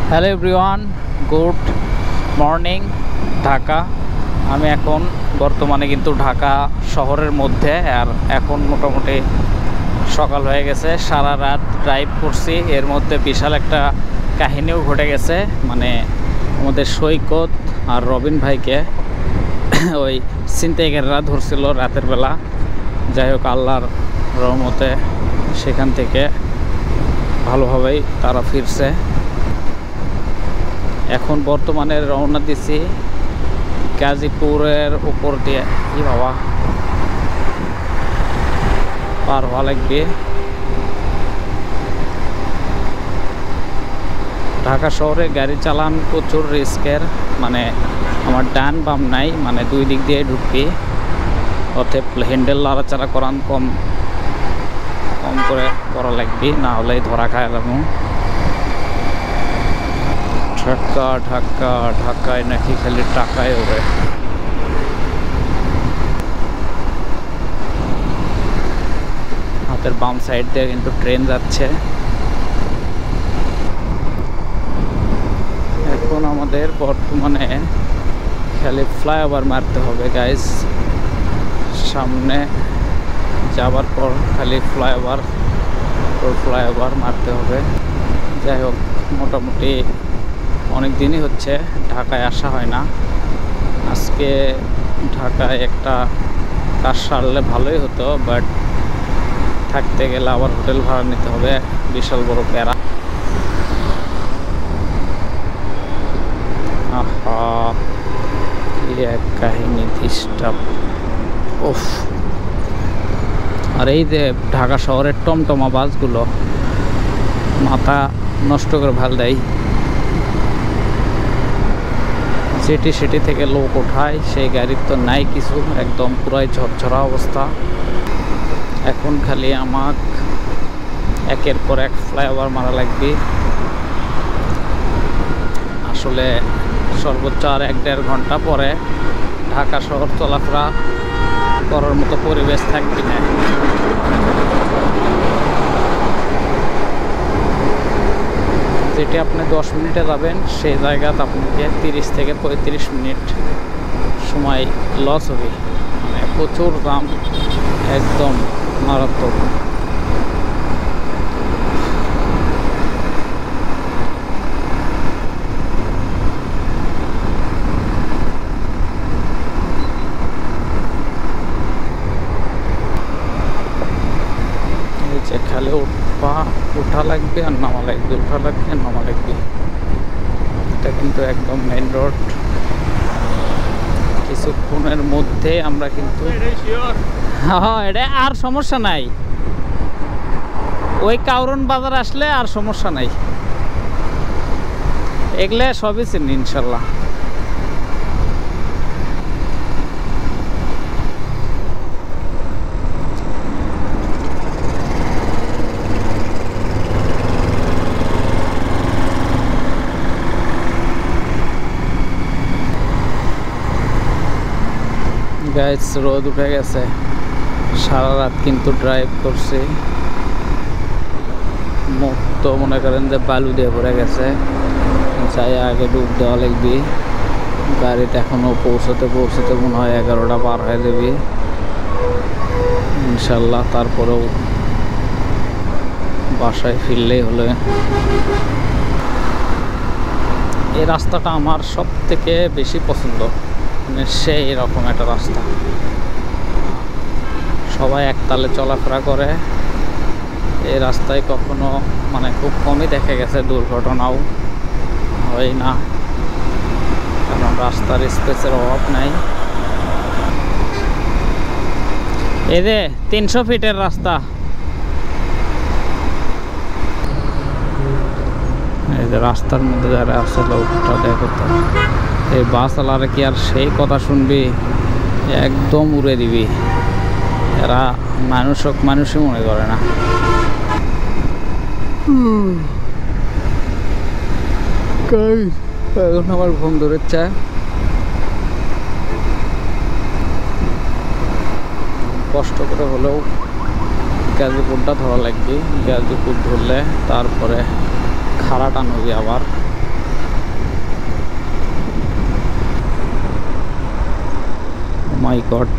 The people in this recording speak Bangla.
Hello everyone, good morning Dhaka. আমি এখন বর্তমানে কিন্তু ঢাকা শহরের মধ্যে, আর এখন মোটামুটি সকাল হয়ে গেছে। সারা রাত ড্রাইভ করছি, এর মধ্যে বিশাল একটা কাহিনীও ঘটে গেছে। মানে আমাদের সৈকত আর রবিন ভাইকে ওই ছিনতাইকারীরা ধরছিল রাতের বেলা। যাই হোক, আল্লাহর রহমতে সেখান থেকে ভালোভাবেই তারা ফিরছে। এখন বর্তমানে রওনা দিছি গাজীপুরের উপর দিয়ে। কি বাবা, পার হওয়া লাগবে। ঢাকা শহরে গাড়ি চালান প্রচুর রিস্কের। মানে আমার ডান বাম নাই, মানে দুই দিক দিয়ে ঢুকবি। অতএব হ্যান্ডেল নাড়াচাড়া করান কম করে করা লাগবে, না হলে ধরা খায় লাগবো। ঢাকা ঢাকা ঢাকায় নাকি খালি টাকায় ওরে। হাতের বাম সাইড দিয়ে কিন্তু ট্রেন যাচ্ছে। এখন আমাদের বর্তমানে খালি ফ্লাইওভার মারতে হবে গাইস। সামনে যাবার পর খালি ফ্লাইওভার মারতে হবে। যাই হোক, মোটামুটি অনেক দিনই হচ্ছে ঢাকায় আসা হয় না। আজকে ঢাকায় একটা কাজ সারলে ভালোই হতো, বাট থাকতে গেলে আবার হোটেল ভাড়া নিতে হবে, বিশাল বড় প্যারা। আহা, কি এক কাহিনী ডিস্টার্ব। ওফ, আর এই যে ঢাকা শহরের টমটমা বাসগুলো মাথা নষ্ট করে ভাল দেয়। সিটি থেকে লোক ওঠায়, সেই গাড়ির তো নাই কিছু, একদম পুরাই ঝরঝরা অবস্থা। এখন খালি আমাক একের পর এক ফ্লাইওভার মারা লাগবে। আসলে সর্বোচ্চ আর 1-1.5 ঘন্টা পরে ঢাকা শহর চলাফেরা করার মতো পরিবেশ থাকবে না। যেটি আপনি 10 মিনিটে যাবেন, সেই জায়গাতে আপনাকে 30 থেকে 35 মিনিট সময় লস হবে। মানে প্রচুর দাম, একদম মারাত্মক। খালি উঠা লাগবে আর নামা লাগবে, উঠা লাগবে আর নামা লাগবে। এটা কিন্তু একদম মেইন রোড। কিছুক্ষণের মধ্যে আমরা কিন্তু, হ্যাঁ, এটা আর সমস্যা নাই। ওই কাউরন বাজার আসলে আর সমস্যা নাই, এগুলা সবই চিনি ইনশাল্লাহ। গাইস, রোদ উঠে গেছে। সারা রাত কিন্তু ড্রাইভ করছি, মুখ তো মনে করেন যে বালু দিয়ে ভরে গেছে। চাই আগে ডুব দেওয়া লাগবে। গাড়িতে এখনও পৌঁছতে মনে হয় 11টা পার হয়ে যাবে ইনশাল্লাহ। তারপরেও বাসায় ফিরলেই হলো। এই রাস্তাটা আমার সব থেকে বেশি পছন্দ। সেই রকম একটা রাস্তা, সবাই একতালে চলাফেরা করে। এই রাস্তায় কখনো, মানে খুব কমই দেখা গেছে দুর্ঘটনাও হয় না, কারণ রাস্তার স্পেসের অভাব নাই। এই যে 300 ফিটের রাস্তা, এই যে রাস্তার মধ্যে যারা আছে লোকটা দেখো তো। এই বাসওয়ালারা কি আর সেই কথা শুনবি? একদম উড়ে দিবি। এরা মানুষই মনে করে না। এখন আমার ঘুম ধরেছে। কষ্ট করে হলেও গাজীপুরটা ধরা লাগবে। গাজীপুর ধরলে তারপরে খাড়াটা নদী আবার মাই গড।